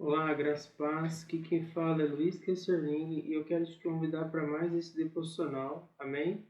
Olá, graça e paz. Aqui quem fala é Luiz Kesserling e eu quero te convidar para mais esse devocional. Amém?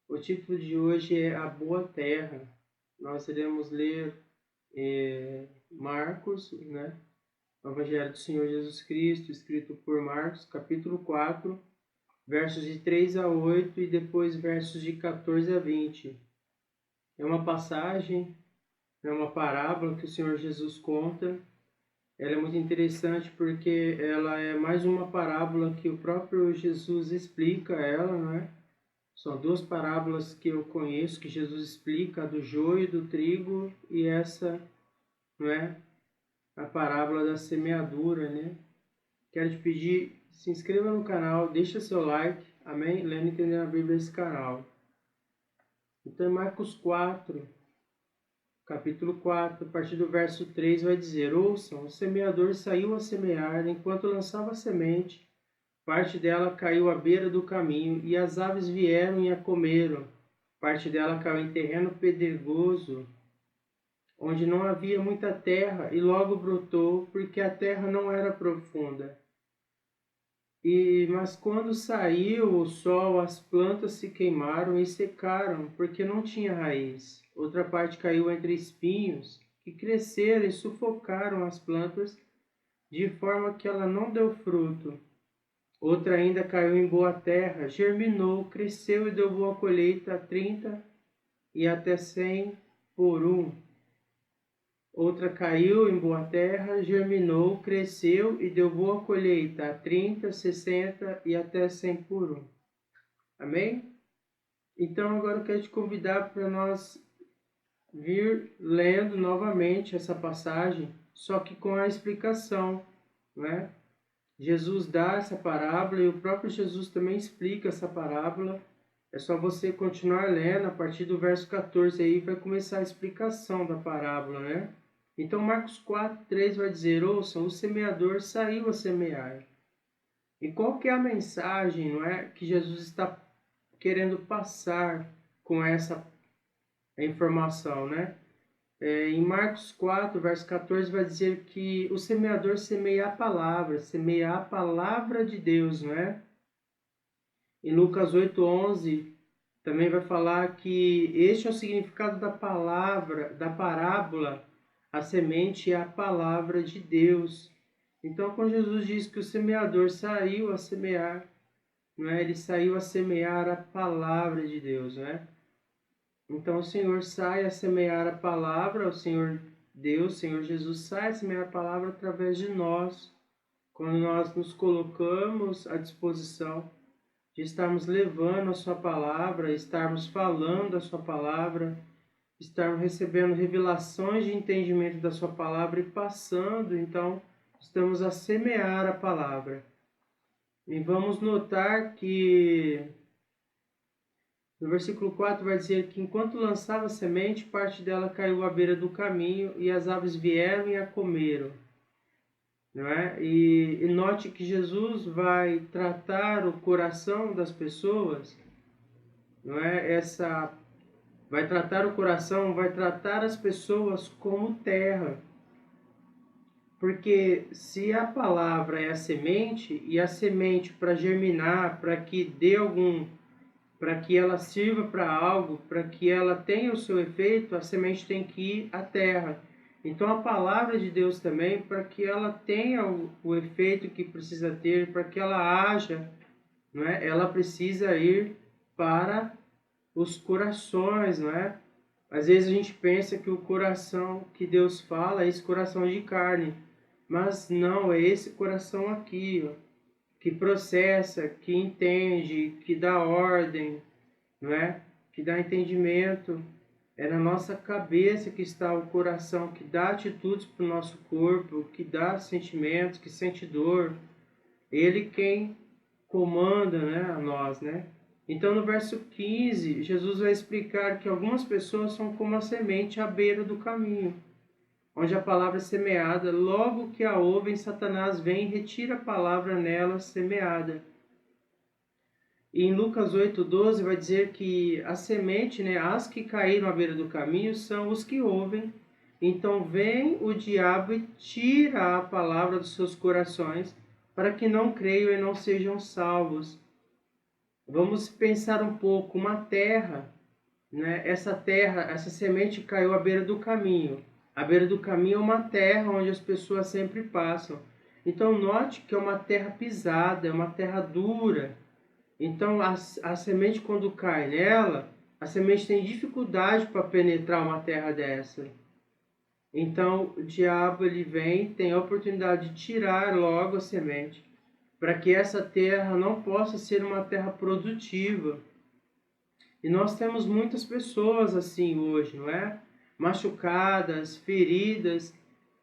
O título de hoje é A Boa Terra. Nós iremos ler Marcos, o Evangelho do Senhor Jesus Cristo, escrito por Marcos, capítulo 4, versos de 3 a 8 e depois versos de 14 a 20. É uma passagem, é uma parábola que o Senhor Jesus conta. Ela é muito interessante porque ela é mais uma parábola que o próprio Jesus explica ela, não é? São duas parábolas que eu conheço que Jesus explica, a do joio e do trigo e essa, não é? A parábola da semeadura, né? Quero te pedir, se inscreva no canal, deixa seu like, amém? Lendo e entendendo a Bíblia esse canal. Então, em Marcos 4, capítulo 4, a partir do verso 3, vai dizer: Ouçam, o semeador saiu a semear, enquanto lançava a semente, parte dela caiu à beira do caminho, e as aves vieram e a comeram. Parte dela caiu em terreno pedregoso, onde não havia muita terra, e logo brotou, porque a terra não era profunda. Mas quando saiu o sol, as plantas se queimaram e secaram, porque não tinha raiz. Outra parte caiu entre espinhos, que cresceram e sufocaram as plantas, de forma que ela não deu fruto. Outra ainda caiu em boa terra, germinou, cresceu e deu boa colheita a 30 e até 100 por um. Outra caiu em boa terra, germinou, cresceu e deu boa colheita a 30, 60 e até 100 por um. Amém? Então agora eu quero te convidar para nós vir lendo novamente essa passagem, só que com a explicação, né? Jesus dá essa parábola e o próprio Jesus também explica essa parábola. É só você continuar lendo, a partir do verso 14 aí vai começar a explicação da parábola, né? Então Marcos 4, 3 vai dizer: Ouçam, o semeador saiu a semear. E qual que é a mensagem, não é, que Jesus está querendo passar com essa informação, né? Em Marcos 4, verso 14, vai dizer que o semeador semeia a palavra de Deus, não é? Em Lucas 8, 11, também vai falar que este é o significado da palavra, da parábola, a semente é a palavra de Deus. Então, quando Jesus diz que o semeador saiu a semear, não é? Ele saiu a semear a palavra de Deus, não é? Então o Senhor sai a semear a palavra, o Senhor Deus, o Senhor Jesus sai a semear a palavra através de nós, quando nós nos colocamos à disposição de estarmos levando a sua palavra, estarmos falando a sua palavra, estarmos recebendo revelações de entendimento da sua palavra e passando, então, estamos a semear a palavra. E vamos notar que no versículo 4 vai dizer que enquanto lançava a semente, parte dela caiu à beira do caminho e as aves vieram e a comeram. Não é? E note que Jesus vai tratar o coração das pessoas, não é? Vai tratar o coração, vai tratar as pessoas como terra. Porque se a palavra é a semente, e a semente para germinar, para que dê para que ela sirva para algo, para que ela tenha o seu efeito, a semente tem que ir à terra. Então a palavra de Deus também, para que ela tenha o efeito que precisa ter, para que ela haja, não é? Ela precisa ir para os corações, não é? Às vezes a gente pensa que o coração que Deus fala é esse coração de carne, mas não, é esse coração aqui, ó, que processa, que entende, que dá ordem, não é? Que dá entendimento. É na nossa cabeça que está o coração, que dá atitudes para o nosso corpo, que dá sentimentos, que sente dor. Ele quem comanda, né, a nós, né? Então no verso 15, Jesus vai explicar que algumas pessoas são como a semente à beira do caminho, onde a palavra é semeada. Logo que a ouvem, Satanás vem e retira a palavra nela semeada. E em Lucas 8,12 vai dizer que a semente, né, as que caíram à beira do caminho, são os que ouvem, Então vem o diabo e tira a palavra dos seus corações, para que não creiam e não sejam salvos. Vamos pensar um pouco, uma terra, né? Essa terra, essa semente caiu à beira do caminho. À beira do caminho é uma terra onde as pessoas sempre passam. Então note que é uma terra pisada, é uma terra dura. Então a semente quando cai nela, a semente tem dificuldade para penetrar uma terra dessa. Então o diabo ele vem, tem a oportunidade de tirar logo a semente, para que essa terra não possa ser uma terra produtiva. E nós temos muitas pessoas assim hoje, não é? Machucadas, feridas,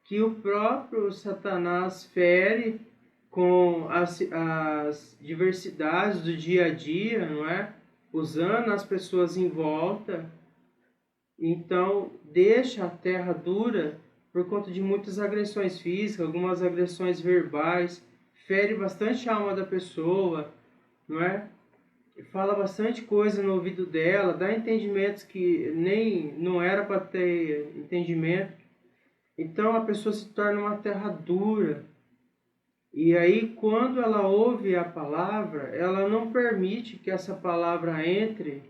que o próprio Satanás fere com as diversidades do dia a dia, não é? Usando as pessoas em volta. Então, deixa a terra dura por conta de muitas agressões físicas, algumas agressões verbais, fere bastante a alma da pessoa, não é? Fala bastante coisa no ouvido dela, dá entendimentos que nem não era para ter entendimento. Então a pessoa se torna uma terra dura. E aí quando ela ouve a palavra, ela não permite que essa palavra entre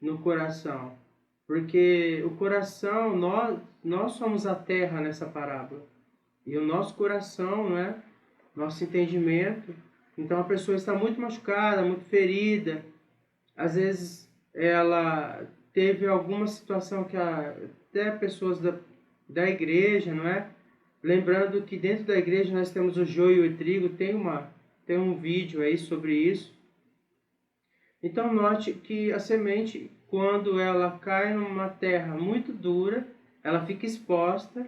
no coração. Porque o coração, nós somos a terra nessa parábola. E o nosso coração, né? Nosso entendimento. Então a pessoa está muito machucada, muito ferida. Às vezes ela teve alguma situação que até pessoas da igreja, não é? Lembrando que dentro da igreja nós temos o joio e o trigo, tem um vídeo aí sobre isso. Então note que a semente, quando ela cai numa terra muito dura, ela fica exposta,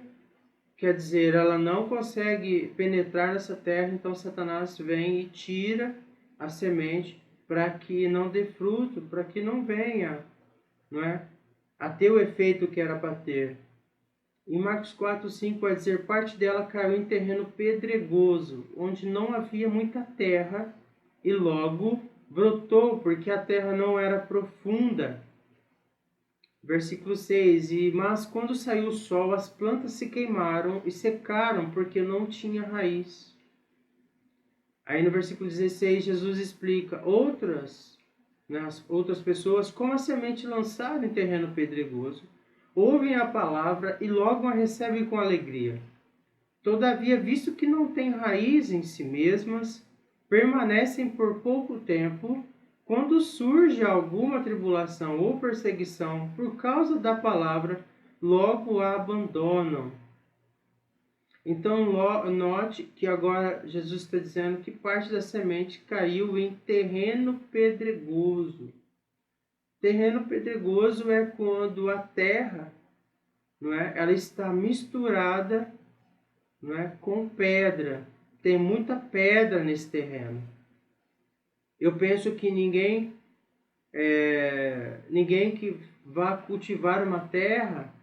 quer dizer, ela não consegue penetrar nessa terra, então Satanás vem e tira a semente para que não dê fruto, para que não venha, não é, a ter o efeito que era para ter. Em Marcos 4:5 vai dizer, parte dela caiu em terreno pedregoso, onde não havia muita terra, e logo brotou, porque a terra não era profunda. Versículo 6, mas quando saiu o sol, as plantas se queimaram e secaram, porque não tinha raiz. Aí no versículo 16, Jesus explica outras pessoas, como a semente lançada em terreno pedregoso, ouvem a palavra e logo a recebem com alegria. Todavia, visto que não têm raiz em si mesmas, permanecem por pouco tempo. Quando surge alguma tribulação ou perseguição por causa da palavra, logo a abandonam. Então, note que agora Jesus está dizendo que parte da semente caiu em terreno pedregoso. Terreno pedregoso é quando a terra, não é, ela está misturada, não é, com pedra. Tem muita pedra nesse terreno. Eu penso que ninguém que vá cultivar uma terra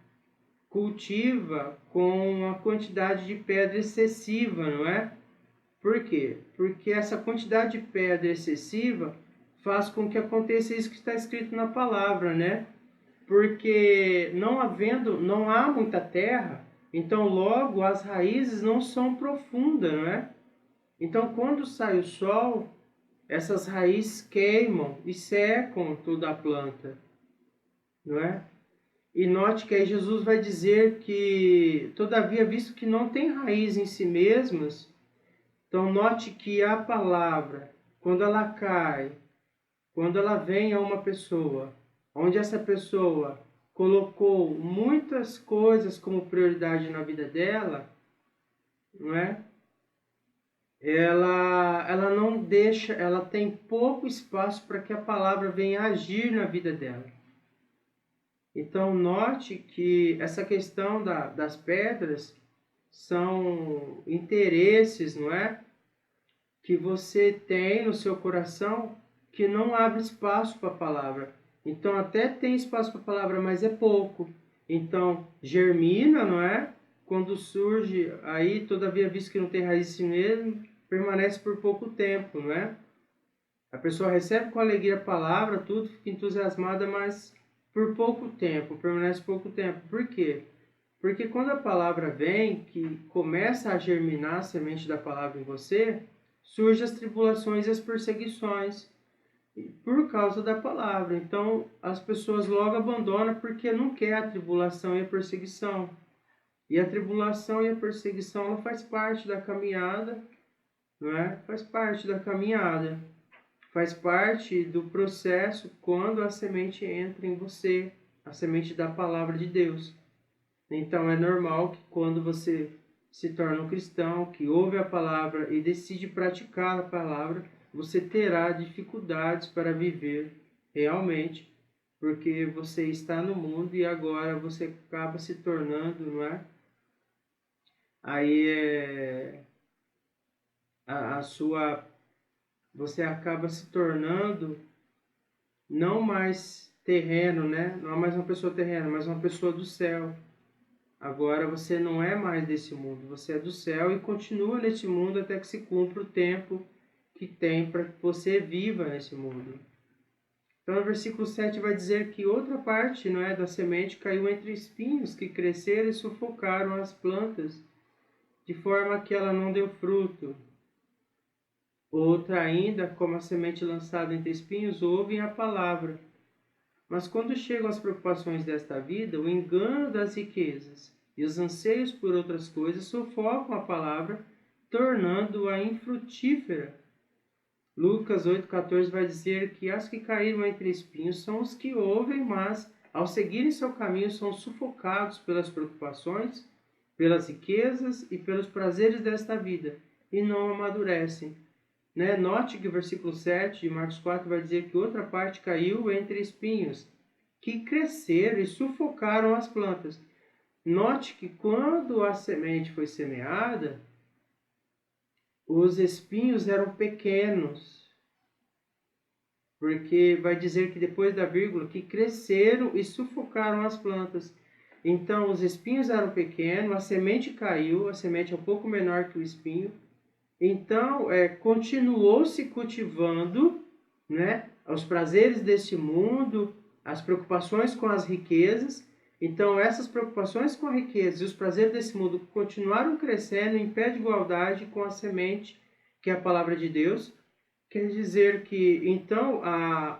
cultiva com uma quantidade de pedra excessiva, não é? Por quê? Porque essa quantidade de pedra excessiva faz com que aconteça isso que está escrito na palavra, né? Porque não há muita terra, então logo as raízes não são profundas, não é? Então quando sai o sol, essas raízes queimam e secam toda a planta, não é? E note que aí Jesus vai dizer que, todavia, visto que não tem raiz em si mesmas, então note que a palavra, quando ela cai, quando ela vem a uma pessoa, onde essa pessoa colocou muitas coisas como prioridade na vida dela, não é? Ela não deixa, ela tem pouco espaço para que a palavra venha agir na vida dela. Então, note que essa questão das pedras são interesses, não é? Que você tem no seu coração que não abre espaço para a palavra. Então, até tem espaço para a palavra, mas é pouco. Então, germina, não é? Quando surge, aí, todavia, visto que não tem raiz em si mesmo, permanece por pouco tempo, não é? A pessoa recebe com alegria a palavra, tudo, fica entusiasmada, mas por pouco tempo, permanece pouco tempo. Por quê? Porque quando a palavra vem, que começa a germinar a semente da palavra em você, surgem as tribulações e as perseguições por causa da palavra. Então, as pessoas logo abandonam porque não quer a tribulação e a perseguição. E a tribulação e a perseguição, ela faz parte da caminhada, não é? Faz parte da caminhada. Faz parte do processo quando a semente entra em você, a semente da palavra de Deus. Então, é normal que quando você se torna um cristão, que ouve a palavra e decide praticar a palavra, você terá dificuldades para viver realmente, porque você está no mundo e agora você acaba se tornando, não é? Aí a sua, você acaba se tornando não mais terreno, né? Não é mais uma pessoa terrena, mas uma pessoa do céu. Agora você não é mais desse mundo, você é do céu e continua nesse mundo até que se cumpra o tempo que tem para que você viva nesse mundo. Então, no versículo 7 vai dizer que outra parte, não é, da semente caiu entre espinhos que cresceram e sufocaram as plantas, de forma que ela não deu fruto. Outra ainda, como a semente lançada entre espinhos, ouvem a palavra. Mas quando chegam as preocupações desta vida, o engano das riquezas e os anseios por outras coisas sufocam a palavra, tornando-a infrutífera. Lucas 8,14 vai dizer que as que caíram entre espinhos são os que ouvem, mas, ao seguirem seu caminho, são sufocados pelas preocupações, pelas riquezas e pelos prazeres desta vida, e não amadurecem. Note que o versículo 7 de Marcos 4 vai dizer que outra parte caiu entre espinhos, que cresceram e sufocaram as plantas. Note que quando a semente foi semeada, os espinhos eram pequenos, porque vai dizer que depois da vírgula, que cresceram e sufocaram as plantas. Então, os espinhos eram pequenos, a semente caiu, a semente é um pouco menor que o espinho. Então, continuou se cultivando, né, os prazeres deste mundo, as preocupações com as riquezas. Então, essas preocupações com a riqueza e os prazeres desse mundo continuaram crescendo em pé de igualdade com a semente, que é a palavra de Deus. Quer dizer que, então,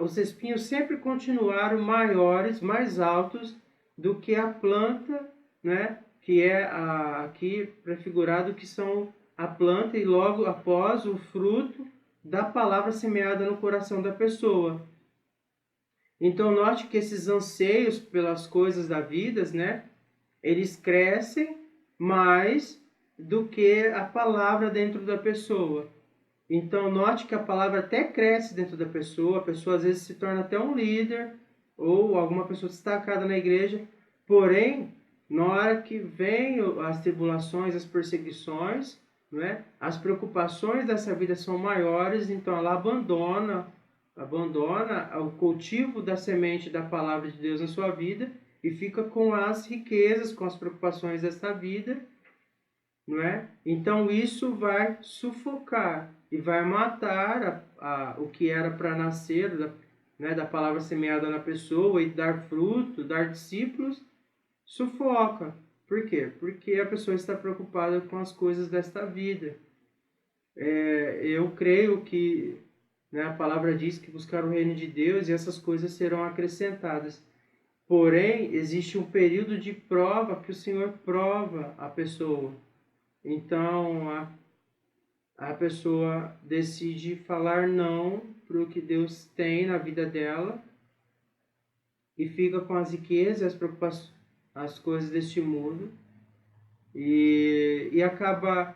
os espinhos sempre continuaram maiores, mais altos do que a planta, né, que é aqui prefigurado que são a planta e logo após o fruto da palavra semeada no coração da pessoa. Então, note que esses anseios pelas coisas da vida, né, eles crescem mais do que a palavra dentro da pessoa. Então, note que a palavra até cresce dentro da pessoa, a pessoa às vezes se torna até um líder ou alguma pessoa destacada na igreja, porém, na hora que vem as tribulações, as perseguições, né, as preocupações dessa vida são maiores, então ela abandona o cultivo da semente da palavra de Deus na sua vida e fica com as riquezas, com as preocupações dessa vida, não é? Então isso vai sufocar e vai matar o que era para nascer da palavra semeada na pessoa e dar fruto, dar discípulos, sufoca. Por quê? Porque a pessoa está preocupada com as coisas desta vida. Eu creio que, né, a palavra diz que buscar o reino de Deus e essas coisas serão acrescentadas. Porém, existe um período de prova que o Senhor prova a pessoa. Então, a pessoa decide falar não para o que Deus tem na vida dela e fica com as riquezas, as preocupações, as coisas deste mundo e acaba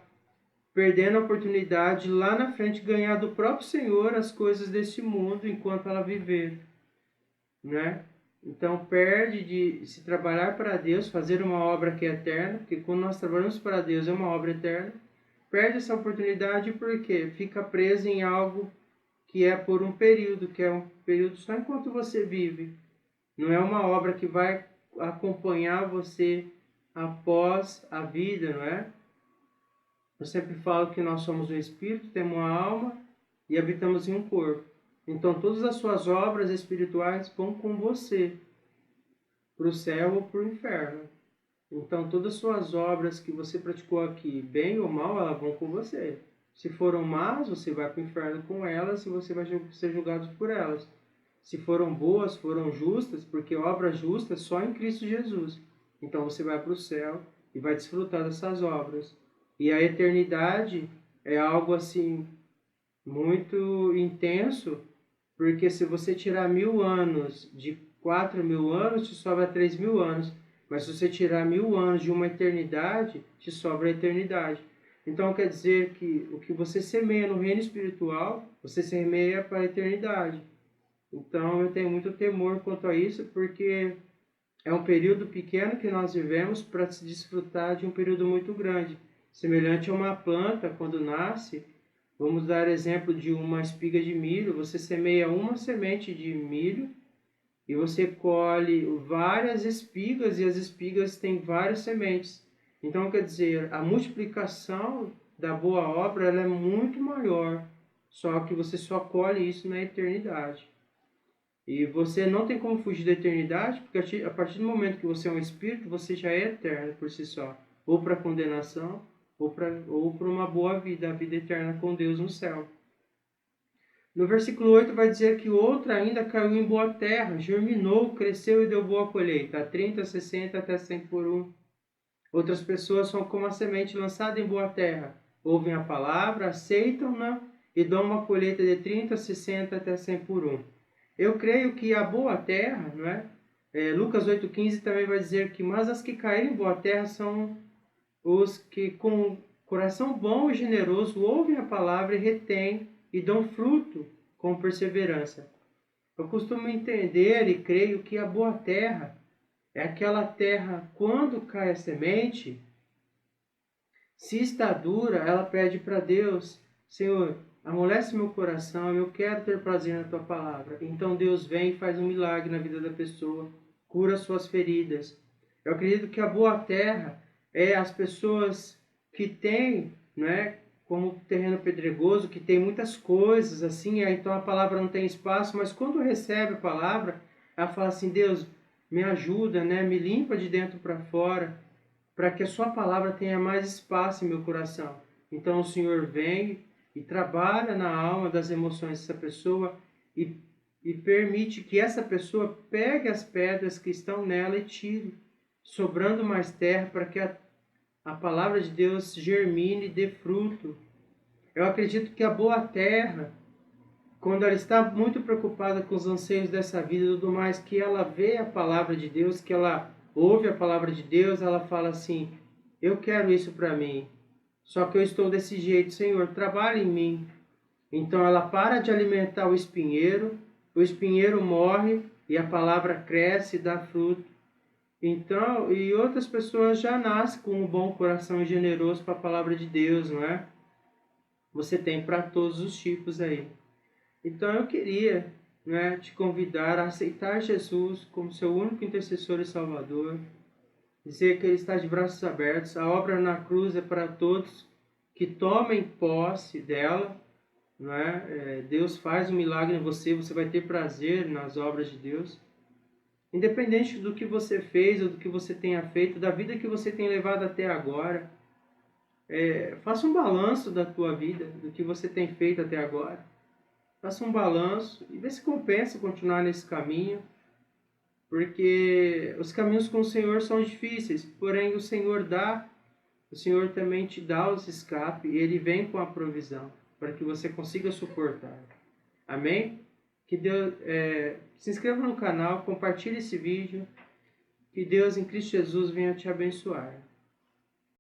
perdendo a oportunidade lá na frente de ganhar do próprio Senhor as coisas deste mundo enquanto ela viver, né? Então perde de se trabalhar para Deus, fazer uma obra que é eterna, porque quando nós trabalhamos para Deus é uma obra eterna, perde essa oportunidade porque fica preso em algo que é por um período, que é um período só enquanto você vive. Não é uma obra que vai acompanhar você após a vida, não é? Eu sempre falo que nós somos um espírito, temos uma alma e habitamos em um corpo. Então todas as suas obras espirituais vão com você, para o céu ou para o inferno. Então, todas as suas obras que você praticou aqui, bem ou mal, elas vão com você. Se foram más, você vai para o inferno com elas e você vai ser julgado por elas. Se foram boas, foram justas, porque obra justa é só em Cristo Jesus. Então, você vai para o céu e vai desfrutar dessas obras. E a eternidade é algo assim muito intenso, porque se você tirar 1000 anos de 4000 anos, te sobra 3000 anos. Mas se você tirar 1000 anos de uma eternidade, te sobra a eternidade. Então quer dizer que o que você semeia no reino espiritual, você semeia para a eternidade. Então eu tenho muito temor quanto a isso, porque é um período pequeno que nós vivemos para se desfrutar de um período muito grande. Semelhante a uma planta, quando nasce, vamos dar exemplo de uma espiga de milho, você semeia uma semente de milho e você colhe várias espigas e as espigas têm várias sementes. Então, quer dizer, a multiplicação da boa obra ela é muito maior, só que você só colhe isso na eternidade. E você não tem como fugir da eternidade, porque a partir do momento que você é um espírito, você já é eterno por si só, ou para condenação, ou para uma boa vida, a vida eterna com Deus no céu. No versículo 8 vai dizer que outra ainda caiu em boa terra, germinou, cresceu e deu boa colheita, a 30, 60 até 100 por um. Outras pessoas são como a semente lançada em boa terra, ouvem a palavra, aceitam-na e dão uma colheita de 30, 60 até 100 por um. Eu creio que a boa terra, não é? Lucas 8,15 também vai dizer que mas as que caíram em boa terra são os que com coração bom e generoso ouvem a palavra e retêm e dão fruto com perseverança. Eu costumo entender e creio que a boa terra é aquela terra, quando cai a semente, se está dura, ela pede para Deus, Senhor, amolece meu coração, eu quero ter prazer na tua palavra. Então Deus vem e faz um milagre na vida da pessoa, cura suas feridas. Eu acredito que a boa terra é as pessoas que têm, né, como terreno pedregoso, que tem muitas coisas assim, então a palavra não tem espaço, mas quando recebe a palavra, ela fala assim, Deus, me ajuda, né, me limpa de dentro para fora, para que a sua palavra tenha mais espaço em meu coração. Então o Senhor vem e trabalha na alma das emoções dessa pessoa e permite que essa pessoa pegue as pedras que estão nela e tire, sobrando mais terra para que a palavra de Deus germine e dê fruto. Eu acredito que a boa terra, quando ela está muito preocupada com os anseios dessa vida e tudo mais, que ela vê a palavra de Deus, que ela ouve a palavra de Deus, ela fala assim, eu quero isso para mim, só que eu estou desse jeito, Senhor, trabalha em mim. Então ela para de alimentar o espinheiro morre e a palavra cresce e dá fruto. Então, e outras pessoas já nascem com um bom coração generoso para a palavra de Deus, não é? Você tem para todos os tipos aí. Então eu queria, né, te convidar a aceitar Jesus como seu único intercessor e salvador, dizer que Ele está de braços abertos, a obra na cruz é para todos que tomem posse dela, não é? Deus faz um milagre em você, você vai ter prazer nas obras de Deus. Independente do que você fez ou do que você tenha feito, da vida que você tem levado até agora, faça um balanço da tua vida, do que você tem feito até agora. Faça um balanço e vê se compensa continuar nesse caminho, porque os caminhos com o Senhor são difíceis, porém o Senhor também te dá os escapes e Ele vem com a provisão para que você consiga suportar. Amém? Que Deus, se inscreva no canal, compartilhe esse vídeo, que Deus em Cristo Jesus venha te abençoar.